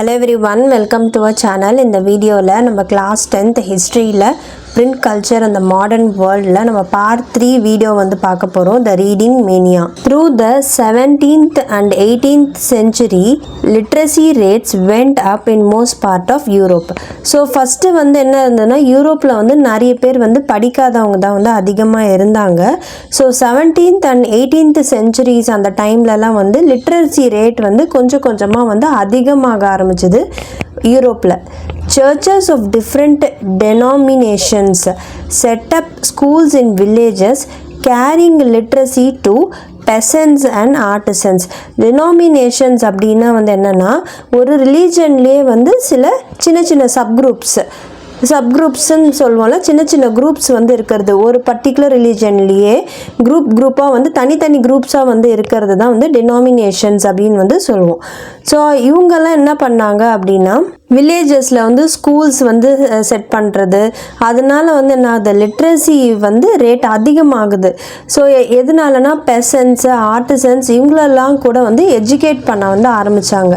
Hello everyone, welcome to our channel. In the video la நம்ம class 10th history la print culture and the modern world la நம்ம part 3 video வந்து பார்க்க போறோம், the reading mania. Through the 17th and 18th century, literacy rates went up in most part of Europe. So first வந்து என்ன இருந்ததுன்னா யூரோப்ல வந்து நிறைய பேர் வந்து படிக்காதவங்க தான் வந்து அதிகமா இருந்தாங்க. So 17th and 18th centuries அந்த டைம்லலாம் வந்து literacy rate வந்து கொஞ்சம் கொஞ்சமா வந்து அதிகமாக ஆரம்பிச்சது யூரோப்ல. Churches of different denominations set up schools in villages carrying literacy to peasants and artisans. Denominations அப்படின்னா வந்து என்னன்னா ஒரு ரிலீஜன்லேயே வந்து சில சின்ன சின்ன சப்குரூப்ஸ்ன்னு சொல்லுவோம்ல, சின்ன சின்ன குரூப்ஸ் வந்து இருக்கிறது. ஒரு பர்டிகுலர் ரிலீஜன்லேயே குரூப்பாக வந்து தனித்தனி குரூப்ஸாக வந்து இருக்கிறது தான் வந்து டினாமினேஷன்ஸ் அப்படின்னு வந்து சொல்லுவோம். ஸோ இவங்கெல்லாம் என்ன பண்ணாங்க அப்படின்னா வில்லேஜஸில் வந்து ஸ்கூல்ஸ் வந்து செட் பண்ணுறது, அதனால வந்து என்ன ஆகுது, லிட்ரஸி வந்து ரேட் அதிகமாகுது. ஸோ எதனாலனா பெசன்ஸ், ஆர்டிசன்ஸ் இவங்களெல்லாம் கூட வந்து எஜுகேட் பண்ண வந்து ஆரம்பித்தாங்க.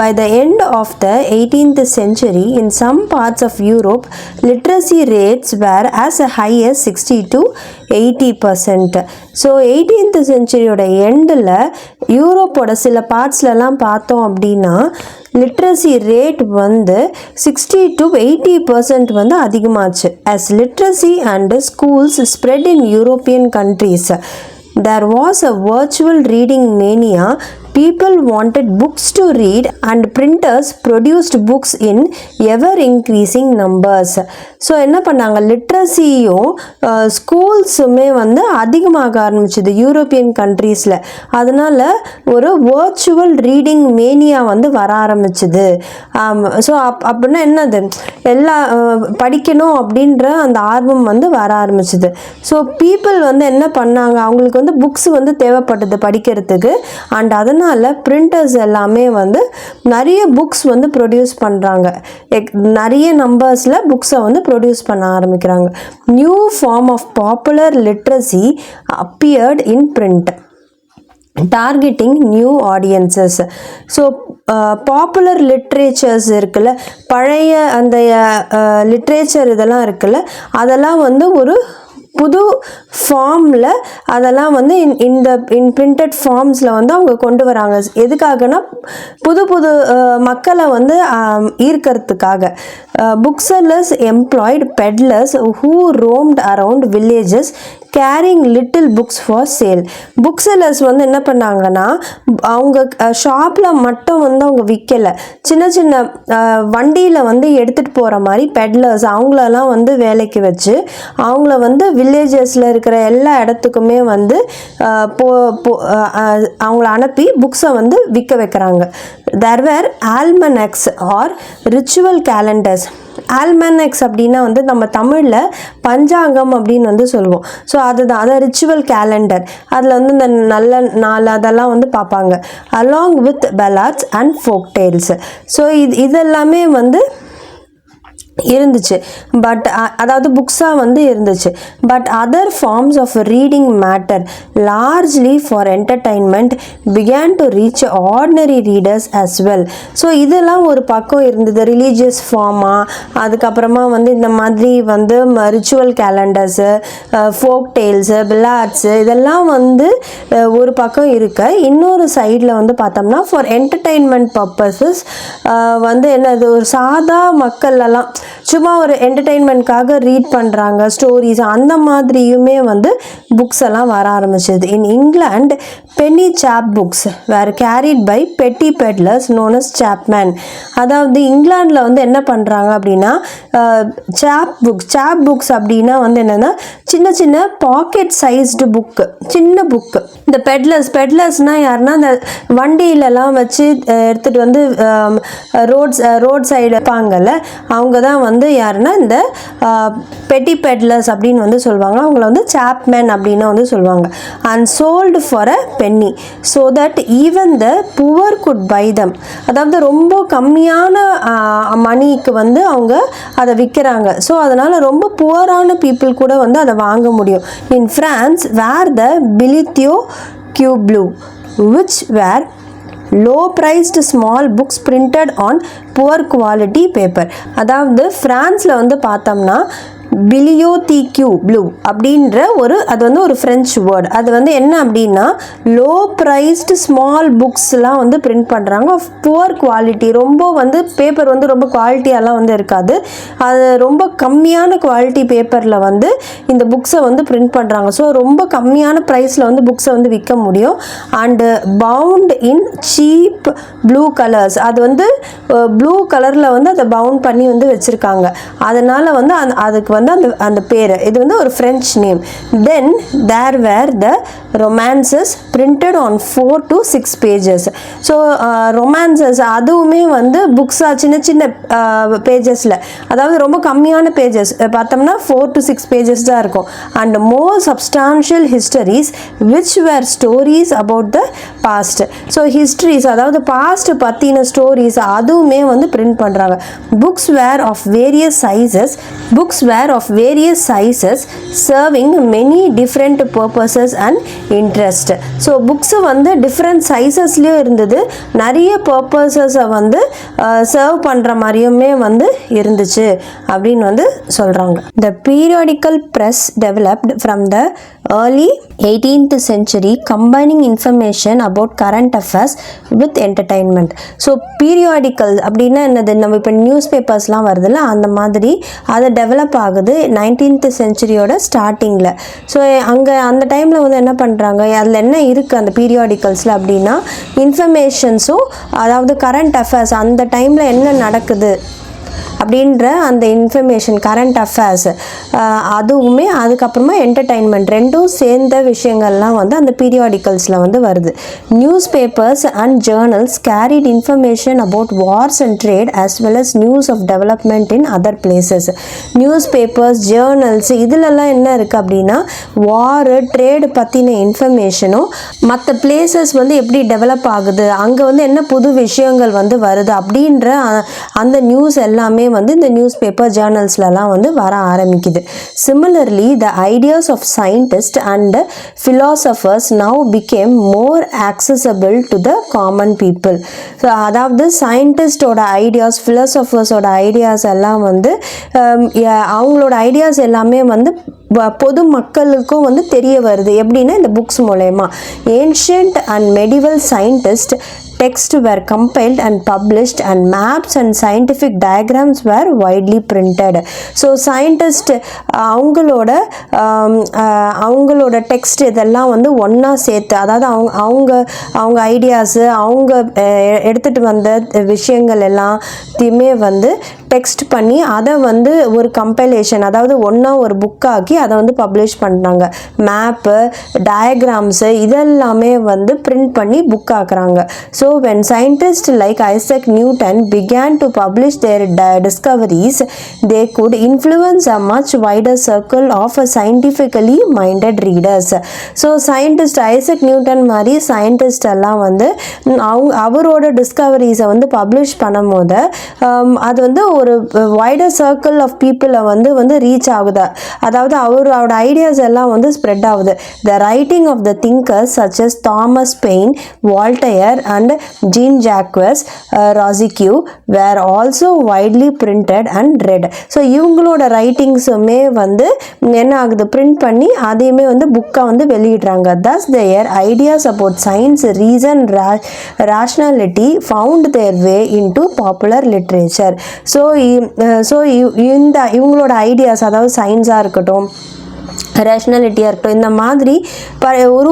By the end of the 18th century in some parts of Europe, literacy rates were as high as 60 to 80%. So 18th centuryயோட எண்டில் யூரோப்போட சில பார்ட்ஸ்லலாம் பார்த்தோம் அப்படின்னா லிட்ரஸி ரேட் வந்து 60 to 80% வந்து அதிகமாச்சு. as literacy and schools spread in European countries, there was a virtual reading mania. People wanted books to read and printers produced books in ever-increasing numbers. So என்ன பண்ணாங்க, லிட்ரஸியும் ஸ்கூல்ஸுமே வந்து அதிகமாக ஆரம்பிச்சுது யூரோப்பியன் கண்ட்ரீஸில். அதனால் ஒரு வர்ச்சுவல் ரீடிங் மேனியா வந்து வர ஆரம்பிச்சுது. ஸோ அப்படின்னா என்னது, எல்லா படிக்கணும் அப்படின்ற அந்த ஆர்வம் வந்து வர ஆரம்பிச்சுது. ஸோ பீப்புள் வந்து என்ன பண்ணாங்க, அவங்களுக்கு வந்து புக்ஸ் வந்து தேவைப்பட்டது படிக்கிறதுக்கு. அண்ட் அதனால் பிரிண்டர்ஸ் எல்லாமே வந்து நிறைய புக்ஸ் வந்து ப்ரொடியூஸ் பண்ணுறாங்க. நிறைய நம்பர்ஸில் புக்ஸை வந்து ப்ரொடியூஸ் பண்ண ஆரம்பிக்கிறாங்க. New form of popular literacy appeared in print, targeting new audiences. So popular literatures இருக்குல்ல, பழைய அந்த லிட்ரேச்சர் இதெல்லாம் இருக்குல்ல, அதெல்லாம் வந்து ஒரு புது ஃபார்மில் அதெல்லாம் வந்து இன் பிரிண்டட் ஃபார்ம்ஸில் வந்து அவங்க கொண்டு வராங்க. எதுக்காகனா புது மக்களை வந்து ஈர்க்கிறதுக்காக. Book sellers employed peddlers who roamed around villages carrying little books for sale. Book sellers வந்து என்ன பண்ணாங்கன்னா அவங்க ஷாப்பில் மட்டும் வந்து அவங்க விற்கலை, சின்ன சின்ன வண்டியில் வந்து எடுத்துகிட்டு போகிற மாதிரி பெட்லர்ஸ் அவங்களெல்லாம் வந்து வேலைக்கு வச்சு அவங்கள வந்து வில்லேஜஸில் இருக்கிற எல்லா இடத்துக்குமே வந்து அவங்கள அனுப்பி புக்ஸை வந்து விற்க வைக்கிறாங்க. there were almanacs or ritual calendars. ஆல்மனக்ஸ் அப்படின்னா வந்து நம்ம தமிழில் பஞ்சாங்கம் அப்படின்னு வந்து சொல்லுவோம். ஸோ அதுதான், அதை ரிச்சுவல் கேலண்டர். அதில் வந்து இந்த நல்ல நாள் அதெல்லாம் வந்து பார்ப்பாங்க. Along with ballads and folk tales. So இதெல்லாமே வந்து இருந்துச்சு. பட் அதாவது புக்ஸாக வந்து இருந்துச்சு. But other forms of reading matter largely for entertainment began to reach ordinary readers as well. So இதெல்லாம் ஒரு பக்கம் இருந்தது ரிலீஜியஸ் ஃபார்மாக. அதுக்கப்புறமா வந்து இந்த மாதிரி வந்து ritual calendars, folk tails, plots இதெல்லாம் வந்து ஒரு பக்கம் இருக்க, இன்னொரு சைடில் வந்து பார்த்தோம்னா ஃபார் என்டர்டைன்மெண்ட் பர்பஸஸ் வந்து என்னது, ஒரு சாதா மக்கள்லாம் சும்மா ஒரு என்டர்டெயின்மெண்ட்காக ரீட் பண்ணுறாங்க ஸ்டோரிஸ், அந்த மாதிரியுமே வந்து புக்ஸ் எல்லாம் வர ஆரம்பிச்சது. இன் இங்கிலாந்து பென்னி சாப் புக்ஸ் வேர் கேரிட் பை பெட்டி பெட்லர்ஸ் நோன் அஸ் சாப்மேன். அதாவது இங்கிலாண்டில் வந்து என்ன பண்ணுறாங்க அப்படின்னா சாப் புக்ஸ் அப்படின்னா வந்து என்னென்னா சின்ன சின்ன பாக்கெட் சைஸ்டு புக்கு, சின்ன புக்கு. இந்த பெட்லர்ஸ்னால் யாருன்னா இந்த வண்டியிலலாம் வச்சு எடுத்துகிட்டு வந்து ரோட் சைடு இருப்பாங்கல்ல, அவங்க தான் வந்து யாருன்னா இந்த பெட்டி பெட்லர்ஸ் அப்படின்னு வந்து சொல்லுவாங்க. அவங்கள வந்து சாப்மேன் அப்படின்னு வந்து சொல்லுவாங்க. And sold for a penny so that even the poor could buy them. அதாவது ரொம்ப கம்மியான மணிக்கு வந்து அவங்க அதை விற்கிறாங்க. ஸோ அதனால் ரொம்ப புவரான பீப்புள் கூட வந்து அதை வாங்க முடியும். In France where the bibliotheque bleue which were low priced small books printed on poor quality paper. அதாவது பிரான்ஸ்ல வந்து பார்த்தோம்னா பிலியோதிக்யூ ப்ளூ அப்படின்ற அது வந்து ஒரு ஃப்ரெஞ்சு வேர்டு. அது வந்து என்ன அப்படின்னா லோ ப்ரைஸ்டு ஸ்மால் புக்ஸ்லாம் வந்து பிரிண்ட் பண்ணுறாங்க ஆஃப் புவர் குவாலிட்டி. ரொம்ப வந்து பேப்பர் வந்து ரொம்ப குவாலிட்டியெல்லாம் வந்து இருக்காது. அது ரொம்ப கம்மியான குவாலிட்டி பேப்பரில் வந்து இந்த புக்ஸை வந்து பிரிண்ட் பண்ணுறாங்க. ஸோ ரொம்ப கம்மியான ப்ரைஸில் வந்து புக்ஸை வந்து விற்க முடியும். And bound in cheap blue colours. அது வந்து ப்ளூ கலரில் வந்து அதை பவுண்ட் பண்ணி வந்து வச்சுருக்காங்க. அதனால் வந்து அதுக்கு வந்து அந்த பேர் இது வந்து ஒரு French name. Then there were the romances printed on 4 to 6 pages. So romances அதுவுமே வந்து புக்ஸாக சின்ன சின்ன பேஜஸில், அதாவது ரொம்ப கம்மியான பேஜஸ் பார்த்தோம்னா 4 to 6 pages தான் இருக்கும். And more substantial histories which were stories about the past. So histories அதாவது பாஸ்ட் பற்றின ஸ்டோரிஸ் அதுவுமே வந்து பிரிண்ட் பண்ணுறாங்க. Books were of various sizes serving many different purposes and interest. So books வந்து different சைஸஸ்லேயும் இருந்தது, நிறைய பர்பஸஸை வந்து சர்வ் பண்ணுற மாதிரியுமே வந்து இருந்துச்சு அப்படின்னு வந்து சொல்கிறாங்க. The periodical press developed from the early 18th century combining information about current affairs with entertainment. So periodical அப்படின்னா என்னது, நம்ம இப்போ நியூஸ் பேப்பர்ஸ்லாம் வருதுல்ல அந்த மாதிரி அது டெவலப் ஆகுது 19th centuryயோட ஸ்டார்டிங்கில். ஸோ அங்கே அந்த டைமில் வந்து என்ன பண்ணுறாங்க, அதில் என்ன இருக்குது அந்த பீரியாடிக்கல்ஸில் அப்படின்னா இன்ஃபர்மேஷன்ஸும், அதாவது கரண்ட் அஃபேர்ஸ் அந்த டைமில் என்ன நடக்குது அப்படின்ற அந்த இன்ஃபர்மேஷன் கரண்ட் அஃபேர்ஸ் அதுவுமே, அதுக்கப்புறமா என்டர்டைன்மெண்ட் ரெண்டும் சேர்ந்த விஷயங்கள்லாம் வந்து அந்த பீரியாடிக்கல்ஸில் வந்து வருது. Newspapers and journals carried information about wars and trade as well as news of development in other places. Newspapers, journals இதிலெல்லாம் என்ன இருக்குது அப்படின்னா வாரு, ட்ரேடு பற்றின இன்ஃபர்மேஷனும், மற்ற பிளேசஸ் வந்து எப்படி டெவலப் ஆகுது, அங்கே வந்து என்ன புது விஷயங்கள் வந்து வருது அப்படின்ற அந்த நியூஸ் எல்லாமே வந்து இந்த நியூஸ் பேப்பர் ஜேர்னல்ஸ்லாம் வந்து வர ஆரம்பிக்குது. Similarly the ideas of scientist and philosophers now became more accessible to the common people. So அதாவது சயின்டிஸ்டோட ஐடியாஸ், ஃபிலாசபர்ஸோட ஐடியாஸ் எல்லாம் வந்து அவங்களோட ஐடியாஸ் எல்லாமே வந்து பொது மக்களுக்கும் வந்து தெரிய வருது. எப்படின்னா இந்த புக்ஸ் மூலயமா. Ancient and medieval scientist texts were compiled and published and maps and scientific diagrams were widely printed. So scientist அவங்களோட டெக்ஸ்ட் இதெல்லாம் வந்து ஒன்றா சேர்த்து, அதாவது அவங்க ஐடியாஸு, அவங்க எடுத்துகிட்டு வந்த விஷயங்கள் எல்லாத்தையுமே வந்து டெக்ஸ்ட் பண்ணி அதை வந்து ஒரு கம்பைலேஷன், அதாவது ஒன்றா ஒரு புக்காக்கி அதை வந்து பப்ளிஷ் பண்ணாங்க. மேப்பு, டயக்ராம்ஸு இதெல்லாமே வந்து பிரிண்ட் பண்ணி புக் ஆக்குறாங்க. So when scientists like Isaac Newton began to publish their discoveries, they could influence a much wider circle of scientifically minded readers. So scientist Isaac Newton மாதிரி scientist எல்லாம் வந்து அவரோட டிஸ்கவரிஸை வந்து publish பண்ணும் போது அது வந்து ஒரு வைடர் சர்க்கிள் ஆஃப் பீப்புளை வந்து ரீச் ஆகுது. அதாவது அவரோட ஐடியாஸ் எல்லாம் வந்து ஸ்ப்ரெட் ஆகுது. The writing of the thinkers such as Thomas Paine, Voltaire and Jean Jacques Rousseau were also widely printed and read. So இவங்களோட ரைட்டிங்ஸுமே வந்து என்ன ஆகுது, பிரிண்ட் பண்ணி அதையுமே வந்து புக்காக வந்து வெளியிடுறாங்க. Thus their ideas about science, reason, rationality found their way into popular literature. So இவங்களோட ஐடியாஸ், அதாவது சயின்ஸாக இருக்கட்டும், ரேஷ்னாலிட்டியாக இருக்கட்டும், இந்த மாதிரி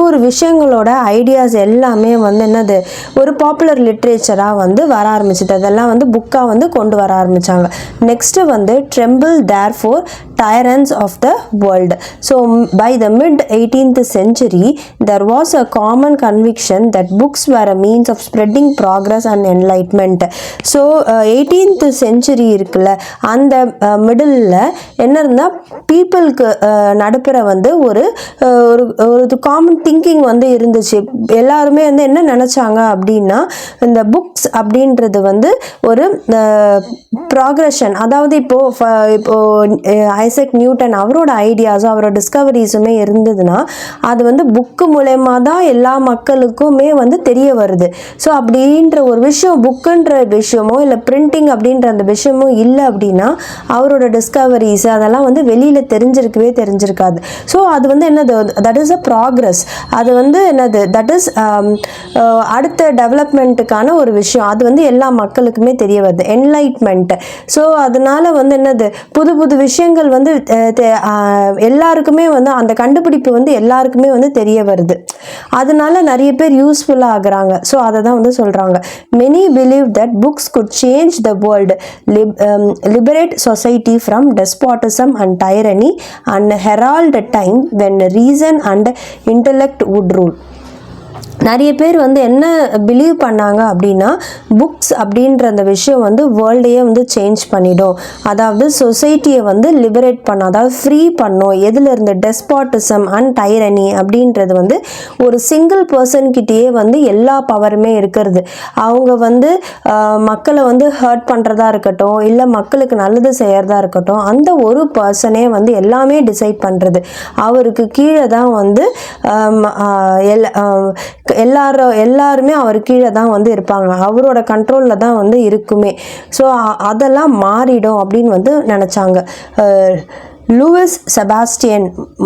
ஒரு விஷயங்களோட ஐடியாஸ் எல்லாமே வந்து என்னது ஒரு பாப்புலர் லிட்ரேச்சராக வந்து வர ஆரம்பிச்சிது. அதெல்லாம் வந்து புக்காக வந்து கொண்டு வர ஆரம்பித்தாங்க. நெக்ஸ்ட்டு வந்து tremble therefore tyrants of the world. So by the mid 18th century there was a common conviction that books were a means of spreading progress and enlightenment. So 18th century இருக்குல்ல, அந்த middle என்ன இருந்தால் பீப்புளுக்கு நடுப்புற அப்புறம் வந்து ஒரு common thinking வந்து இருந்துச்சு. எல்லாருமே வந்து என்ன நினச்சாங்க அப்படின்னா, இந்த புக்ஸ் அப்படின்றது வந்து ஒரு ப்ராக்ரெஷன். அதாவது இப்போ ஐசக் நியூட்டன் அவரோட ஐடியாஸும் அவரோட டிஸ்கவரிஸுமே இருந்ததுன்னா அது வந்து புக்கு மூலயமா தான் எல்லா மக்களுக்குமே வந்து தெரிய வருது. ஸோ அப்படின்ற ஒரு விஷயம், புக்குன்ற விஷயமோ இல்லை பிரிண்டிங் அப்படின்ற அந்த விஷயமோ இல்லை அப்படின்னா அவரோட டிஸ்கவரிஸ் அதெல்லாம் வந்து வெளியில் தெரிஞ்சிருக்காது. ஸோ அது வந்து என்னது, தட் இஸ் அ ப்ராக்ரஸ். அது வந்து என்னது, தட் இஸ் அடுத்த டெவலப்மெண்ட்டுக்கான ஒரு விஷயம். அது வந்து எல்லா மக்களுக்குமே தெரிய வருது, என்லைட்மெண்ட். ஸோ அதனால வந்து என்னது, புது புது விஷயங்கள் வந்து எல்லாருக்குமே வந்து அந்த கண்டுபிடிப்பு வந்து எல்லாருக்குமே வந்து தெரிய வருது. அதனால நிறைய பேர் யூஸ்ஃபுல்லாக ஆகுறாங்க. ஸோ அதை தான் வந்து சொல்கிறாங்க. Many believe that books could change the world, liberate society from despotism and tyranny and herald time when reason and intellect would rule. நிறைய பேர் வந்து என்ன பிலீவ் பண்ணாங்க அப்படின்னா, புக்ஸ் அப்படின்ற அந்த விஷயம் வந்து வேர்ல்டையே வந்து சேஞ்ச் பண்ணிடும். அதாவது சொசைட்டியை வந்து லிபரேட் பண்ணும், அதாவது ஃப்ரீ பண்ணும். எதில் இருந்து, டெஸ்பாட்டிசம் அண்ட் டைரனி அப்படின்றது வந்து ஒரு சிங்கிள் பர்சன்கிட்டயே வந்து எல்லா பவருமே இருக்கிறது. அவங்க வந்து மக்களை வந்து ஹர்ட் பண்ணுறதா இருக்கட்டும், இல்லை மக்களுக்கு நல்லது செய்கிறதா இருக்கட்டும், அந்த ஒரு பர்சனே வந்து எல்லாமே டிசைட் பண்ணுறது. அவருக்கு கீழே தான் வந்து எல்லாருமே அவர் கீழே தான் வந்து இருப்பாங்க, அவரோட கண்ட்ரோலில் தான் வந்து இருக்குமே. ஸோ அதெல்லாம் மாறிடும் அப்படின்னு வந்து நினச்சாங்க. Louis Sebastian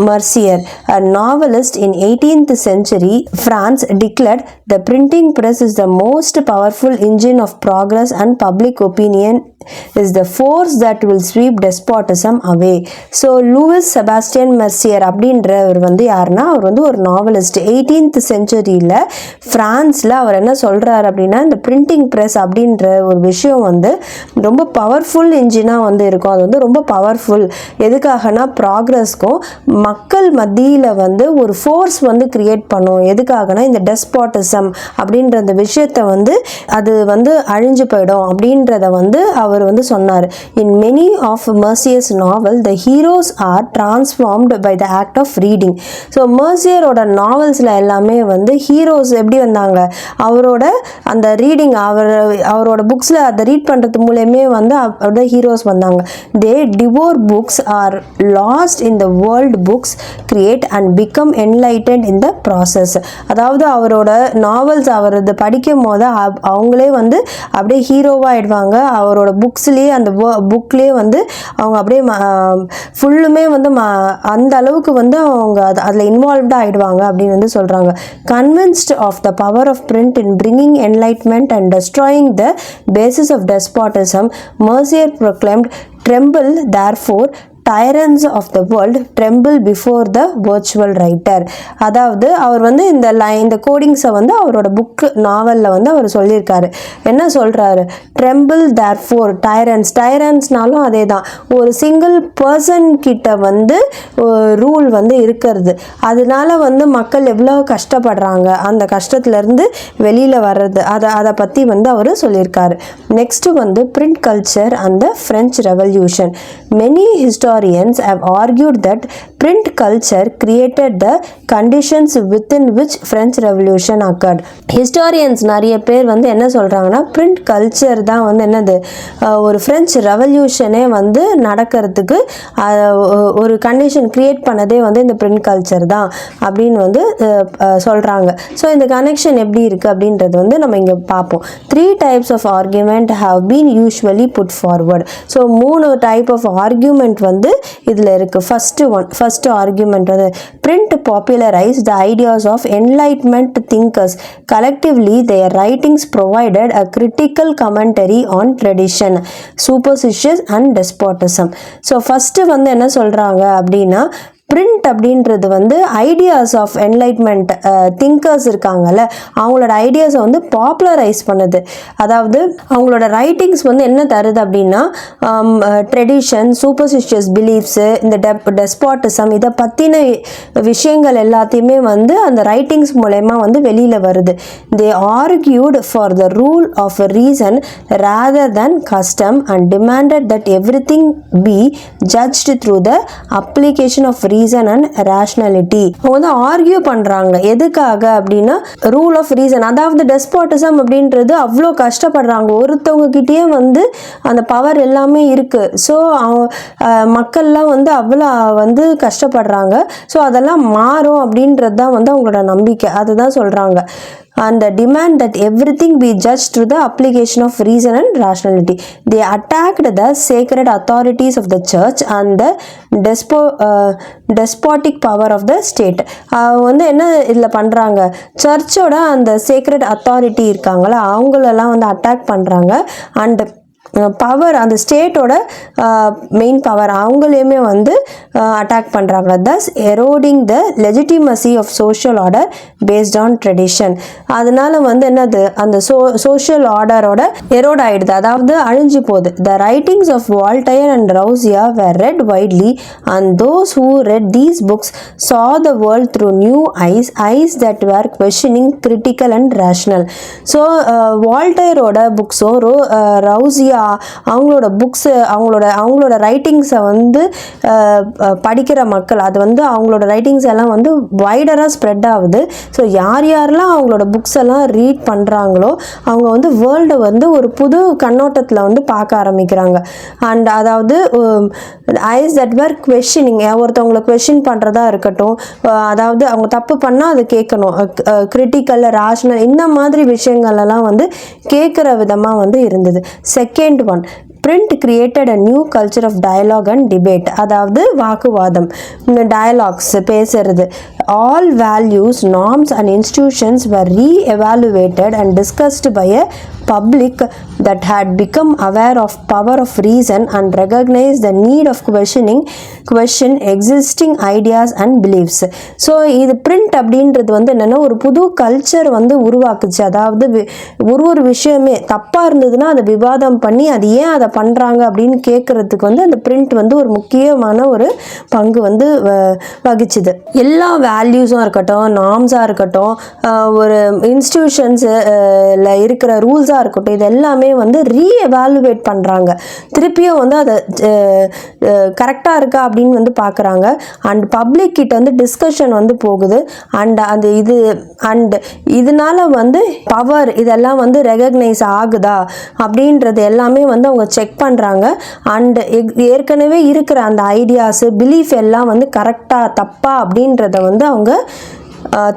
Mercier, a novelist in 18th century France, declared the printing press is the most powerful engine of progress and public opinion is the force that will sweep despotism away. So Louis Sebastian Mercier அப்படின்றவர் வந்து யாருன்னா, அவர் வந்து ஒரு novelist. 18th செஞ்சுரியில் ஃப்ரான்ஸில் அவர் என்ன சொல்கிறார் அப்படின்னா, இந்த பிரிண்டிங் ப்ரெஸ் அப்படின்ற ஒரு விஷயம் வந்து ரொம்ப பவர்ஃபுல் இன்ஜினாக வந்து இருக்கும். அது வந்து ரொம்ப பவர்ஃபுல். எதுக்காகனா ப்ராக்ரஸ்க்கும் மக்கள் மத்தியில் வந்து ஒரு ஃபோர்ஸ் வந்து கிரியேட் பண்ணும். எதுக்காகனா இந்த டெஸ்பாட்டிசம் அப்படின்ற அந்த விஷயத்தை வந்து அது வந்து அழிஞ்சு போயிடும் அப்படின்றத வந்து அவர் வந்து சொன்னார். In many of Mercier's novel the heroes are transformed by the act of reading. So மெர்சியரோட நாவல்ஸில் எல்லாமே வந்து ஹீரோஸ் எப்படி வந்தாங்க, அவரோட அந்த ரீடிங், அவரோட புக்ஸில் அதை ரீட் பண்ணுறது மூலமே வந்து அவரோட ஹீரோஸ் வந்தாங்க. They devour books are lost in the world books create and become enlightened in the process. அதாவது அவரோட நாவல்ஸ் அவர் இது படிக்கும் போது அவங்களே வந்து அப்படியே ஹீரோவாகிடுவாங்க. அவரோட புக்ஸ்லேயே அந்த புக்லேயே வந்து அவங்க அப்படியே ஃபுல்லுமே வந்து அந்த அளவுக்கு வந்து அவங்க அதில் இன்வால்வ்டாக ஆகிடுவாங்க அப்படின்னு வந்து சொல்கிறாங்க. Convinced of the power of print in bringing enlightenment and destroying the basis of despotism, Mercier proclaimed, "Tremble, therefore, tyrants of the world, tremble before the virtual writer." அதாவது அவர் வந்து இந்த கோடிங்ஸை வந்து அவரோட புக்கு நாவலில் வந்து அவர் சொல்லியிருக்காரு. என்ன சொல்கிறாரு, ட்ரெம்பிள் therefore, டைரன்ஸ்னாலும் அதே தான், ஒரு சிங்கிள் பர்சன் கிட்ட வந்து ரூல் வந்து இருக்கிறது. அதனால வந்து மக்கள் எவ்வளோ கஷ்டப்படுறாங்க, அந்த கஷ்டத்துலேருந்து வெளியில் வர்றது, அதை பற்றி வந்து அவர் சொல்லியிருக்காரு. நெக்ஸ்ட்டு வந்து print culture and the French revolution. Many historians have argued that print culture created the conditions within which French Revolution occurred. Historians நிறைய பேர் வந்து என்ன சொல்கிறாங்கன்னா, பிரிண்ட் கல்ச்சர் தான் வந்து என்னது, ஒரு ஃப்ரெஞ்ச் ரெவல்யூஷனே வந்து நடக்கிறதுக்கு ஒரு கண்டிஷன் கிரியேட் பண்ணதே வந்து இந்த பிரிண்ட் கல்ச்சர் தான் அப்படின்னு வந்து சொல்கிறாங்க. ஸோ இந்த கனெக்ஷன் எப்படி இருக்குது அப்படின்றது வந்து நம்ம இங்கே பார்ப்போம். 3 types of argument have been usually put forward. So 3 type of argument வந்து இதில் இருக்குது. ஃபர்ஸ்ட் ஆர்கியூமெண்ட் வந்து print popularized the ideas of enlightenment thinkers. Collectively their writings provided a critical commentary on tradition, superstition and despotism. So first வந்து என்ன சொல்கிறாங்க அப்படின்னா, print அப்படின்றது வந்து ஐடியாஸ் ஆஃப் என்லைட்மெண்ட் திங்கர்ஸ் இருக்காங்கல்ல, அவங்களோட ஐடியாஸை வந்து பாப்புலரைஸ் பண்ணுது. அதாவது அவங்களோட ரைட்டிங்ஸ் வந்து என்ன தருது அப்படின்னா, ட்ரெடிஷன், சூப்பர்ஸ்டிஷியஸ் பிலீஃப்ஸு, இந்த டெஸ்பாட்டிசம், இதை பற்றின விஷயங்கள் எல்லாத்தையுமே வந்து அந்த ரைட்டிங்ஸ் மூலயமா வந்து வெளியில் வருது. They argued for the rule of reason rather than custom and demanded that everything be judged through the application of reason and rationality. அவங்க வந்து ஆர்கியூ பண்றாங்க எதுக்காக அப்படின்னா ரூல் ஆஃப் ரீசன். அதாவது டெஸ்பாட்டிசம் அப்படின்றது அவ்வளோ கஷ்டப்படுறாங்க, ஒருத்தவங்க கிட்டேயே வந்து அந்த பவர் எல்லாமே இருக்கு. ஸோ மக்கள்லாம் வந்து அவ்வளோ வந்து கஷ்டப்படுறாங்க. ஸோ அதெல்லாம் மாறும் அப்படின்றது தான் வந்து அவங்களோட நம்பிக்கை. அதுதான் சொல்றாங்க. And the demand that everything be judged through the application of reason and rationality. They attacked the sacred authorities of the church and the despotic power of the state. வந்து என்ன இதில் பண்ணுறாங்க, சர்ச்சோட அந்த சேக்ரெட் அத்தாரிட்டி இருக்காங்களா அவங்களெல்லாம் வந்து attack பண்ணுறாங்க. And power, அந்த ஸ்டேட்டோட மெயின் பவர் அவங்களையுமே வந்து அட்டாக் பண்ணுறாங்க. Thus eroding the legitimacy of social order based on tradition. அதனால வந்து என்னது, அந்த சோஷியல் ஆர்டரோட எரோட் ஆயிடுது, அதாவது அழிஞ்சு போகுது. The writings of Voltaire and Rousseau were read widely and those who read these books saw the world through new eyes that were questioning, critical and rational. So வால்டயரோட புக்ஸும் ரவுசியா அவங்களோட books அவங்களோட ரைட்டிங்ஸை வந்து படிக்கிற மக்கள், அது வந்து அவங்களோட ரைட்டிங்ஸ் எல்லாம் வந்து வைடராக ஸ்ப்ரெட் ஆகுது. ஸோ யாரெல்லாம் அவங்களோட புக்ஸ் எல்லாம் ரீட் பண்ணுறாங்களோ அவங்க வந்து வேர்ல்டை வந்து ஒரு புது கண்ணோட்டத்தில் வந்து பார்க்க ஆரம்பிக்கிறாங்க. அண்ட் அதாவது ஐஸ் தட் வேர் குவெஷனிங், ஒருத்தவங்களை குவெஷன் பண்ணுறதா இருக்கட்டும், அதாவது அவங்க தப்பு பண்ணால் அதை கேட்கணும், கிரிட்டிக்கல் ரேஷனல் இந்த மாதிரி விஷயங்கள்லாம் வந்து கேட்குற விதமாக வந்து இருந்தது. Second one, print created a new culture of dialogue and debate. அதாவது வாக்குவாதம், dialogues பேசுறது. All values, norms and institutions were re-evaluated and discussed by a public that had become aware of power of reason and recognized the need of question existing ideas and beliefs. So இது print அப்படின்றது வந்து என்னென்னா ஒரு புது culture வந்து உருவாக்குச்சு. அதாவது ஒரு விஷயமே தப்பாக இருந்ததுன்னா அதை விவாதம் பண்ணி அது ஏன் அதை பண்ணுறாங்க அப்படின்னு கேட்குறதுக்கு வந்து அந்த பிரிண்ட் வந்து ஒரு முக்கியமான ஒரு பங்கு வந்து வகிச்சுது. எல்லா வேல்யூஸும் இருக்கட்டும், நார்ம்ஸாக இருக்கட்டும், ஒரு இன்ஸ்டிடியூஷன்ஸில் இருக்கிற ரூல்ஸாக இருக்கட்டும், இது எல்லாமே வந்து ரீஎவாலுவேட் பண்ணுறாங்க. திருப்பியும் வந்து அதை கரெக்டாக இருக்கா அப்படின்னு வந்து பார்க்குறாங்க. அண்ட் பப்ளிக் கிட்ட வந்து டிஸ்கஷன் வந்து போகுது. அண்ட் இதனால வந்து பவர் இதெல்லாம் வந்து ரெகக்னைஸ் ஆகுதா அப்படின்றது எல்லாமே வந்து அவங்க செக் பண்ணுறாங்க. அண்ட் ஏற்கனவே இருக்கிற அந்த ஐடியாஸு பிலீஃப் எல்லாம் வந்து கரெக்டாக தப்பா அப்படின்றத வந்து அவங்க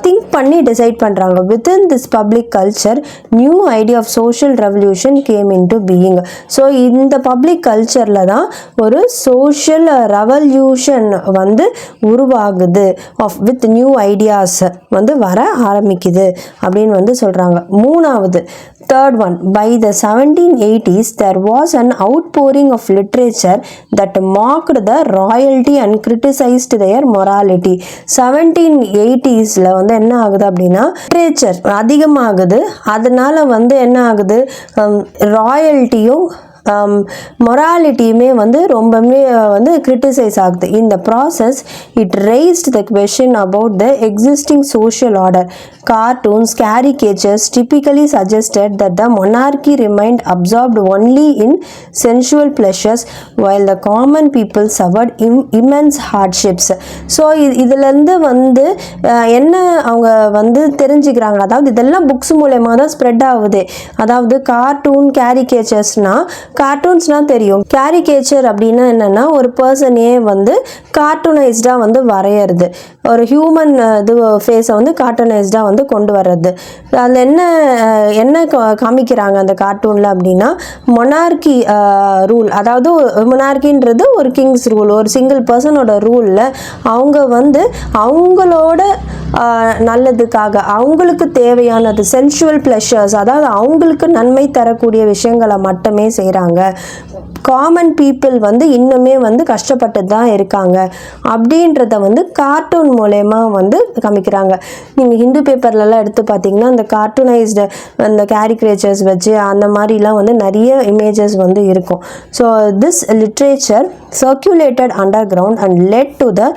திங்க் பண்ணி டிசைட் பண்ணுறாங்க. Within this public culture new idea of social revolution came into being. So இந்த பப்ளிக் கல்ச்சரில் தான் ஒரு சோஷியல் ரெவல்யூஷன் வந்து உருவாகுது வித் நியூ ஐடியாஸ் வந்து வர ஆரம்பிக்குது அப்படின்னு வந்து சொல்கிறாங்க. மூணாவது, third one, by the 1780s there was an outpouring of literature that mocked the royalty and criticized their morality. 1780s வந்து என்ன ஆகுது அப்படின்னா லிட்ரேச்சர் அதிகமாகுது. அதனால வந்து என்ன ஆகுது, ராயல்ட்டியும் மொராலிட்டியுமே வந்து ரொம்பவே வந்து கிரிட்டிசைஸ் ஆகுது. இந்த process it raised the question about the existing social order. Cartoons, caricatures typically suggested that the monarchy remained absorbed only in sensual pleasures while the common people suffered immense hardships. So இதுலேருந்து வந்து என்ன அவங்க வந்து தெரிஞ்சுக்கிறாங்க, அதாவது இதெல்லாம் books மூலயமா தான் ஸ்ப்ரெட் ஆகுது. அதாவது கார்ட்டூன், கேரிகேச்சர்ஸ்னால் கார்ட்டூன்ஸ்னால் தெரியும், கேரிகேச்சர் அப்படின்னா என்னென்னா ஒரு பர்சனையே வந்து கார்ட்டூனைஸ்டாக வந்து வரையிறது, ஒரு ஹியூமன் இது ஃபேஸை வந்து கார்ட்டூனைஸ்டாக வந்து கொண்டு வர்றது. அதில் என்ன காமிக்கிறாங்க அந்த கார்ட்டூனில் அப்படின்னா மொனார்கி ரூல், அதாவது மொனார்கின்றது ஒரு கிங்ஸ் ரூல், ஒரு சிங்கிள் பர்சனோட ரூலில் அவங்க வந்து அவங்களோட நல்லதுக்காக அவங்களுக்கு தேவையானது சென்சுவல் ப்ளஷர்ஸ், அதாவது அவங்களுக்கு நன்மை தரக்கூடிய விஷயங்களை மட்டுமே செய்கிறாங்க. காமன் பீப்புள் வந்து இன்னுமே வந்து கஷ்டப்பட்டு தான் இருக்காங்க அப்படின்றத வந்து கார்ட்டூன் மூலயமா வந்து காமிக்கிறாங்க. நீங்கள் ஹிந்து பேப்பர்லலாம் எடுத்து பார்த்தீங்கன்னா அந்த கார்ட்டூனைஸ்டு அந்த கேரிகேச்சர்ஸ் வச்சு அந்த மாதிரிலாம் வந்து நிறைய இமேஜஸ் வந்து இருக்கும். So this literature circulated underground and led to the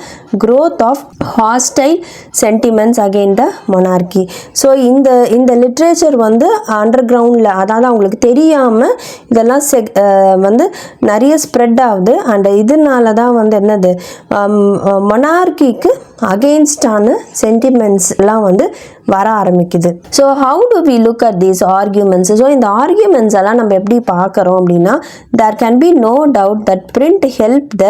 growth of hostile sentiments against the monarchy. So இந்த லிட்ரேச்சர் வந்து அண்டர் கிரவுண்டில், அதாவது அவங்களுக்கு தெரியாமல் இதெல்லாம் வந்து நிறைய ஸ்ப்ரெட் ஆகுது. அண்ட் இதனால தான் வந்து என்னது மொனார்கிக்கு அகெயின்ஸ்டான சென்டிமெண்ட்ஸ்லாம் வந்து வர ஆரம்பிக்குது. So how do we look at these arguments? So இந்த ஆர்கியூமெண்ட்ஸ் எல்லாம் நம்ம எப்படி பார்க்குறோம் அப்படின்னா, there can be no doubt that print help the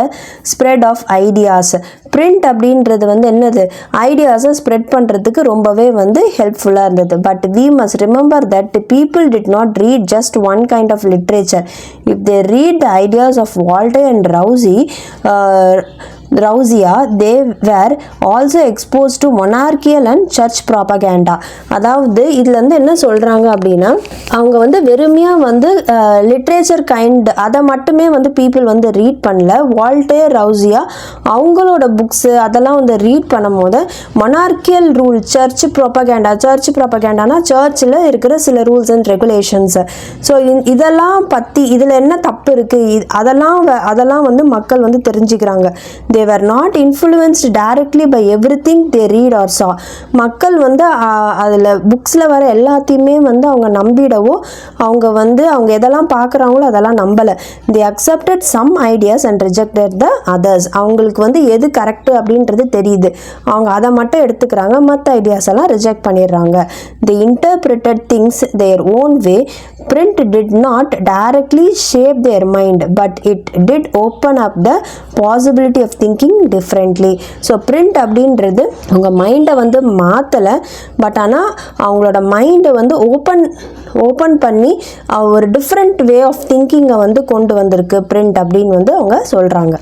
spread of ideas. Print அப்படின்றது வந்து என்னது, ஐடியாஸை ஸ்ப்ரெட் பண்ணுறதுக்கு ரொம்பவே வந்து ஹெல்ப்ஃபுல்லாக இருந்தது. But we must remember that people did not read just one kind of literature. If they read the ideas of Voltaire and Rausia, they were also exposed to monarchical and church propaganda. அதாவது இதில் வந்து என்ன சொல்கிறாங்க அப்படின்னா, அவங்க வந்து வெறுமையாக வந்து லிட்ரேச்சர் கைண்ட் அதை மட்டுமே வந்து பீப்புள் வந்து ரீட் பண்ணல. வால்டேர், ரவுசியா அவங்களோட புக்ஸு அதெல்லாம் வந்து ரீட் பண்ணும் போது மொனார்கியல் ரூல், சர்ச் ப்ரோபகேண்டானா சர்ச்சில் இருக்கிற சில ரூல்ஸ் அண்ட் ரெகுலேஷன்ஸ். ஸோ இதெல்லாம் பற்றி இதில் என்ன தப்பு இருக்குது அதெல்லாம் வந்து மக்கள் வந்து தெரிஞ்சுக்கிறாங்க. they were not influenced directly by everything they read or saw. மக்கள் வந்து அதில் புக்ஸில் வர எல்லாத்தையுமே வந்து அவங்க நம்பிடவோ, அவங்க எதெல்லாம் பார்க்குறாங்களோ அதெல்லாம் நம்பலை. they accepted some ideas and rejected the others. அவங்களுக்கு வந்து எது கரெக்டு அப்படின்றது தெரியுது, அவங்க அதை மட்டும் எடுத்துக்கிறாங்க, மற்ற ஐடியாஸ் எல்லாம் ரிஜெக்ட் பண்ணிடுறாங்க. they interpreted things their own way. print did not directly shape their mind, but it did open up the possibility of thinking differently. So print அப்படின்றது அவங்க மைண்டை வந்து மாற்றலை, பட் ஆனால் அவங்களோட மைண்டை வந்து ஓப்பன் பண்ணி ஒரு டிஃப்ரெண்ட் வே ஆஃப் திங்கிங்கை வந்து கொண்டு வந்திருக்கு பிரிண்ட் அப்படின்னு வந்து அவங்க சொல்கிறாங்க.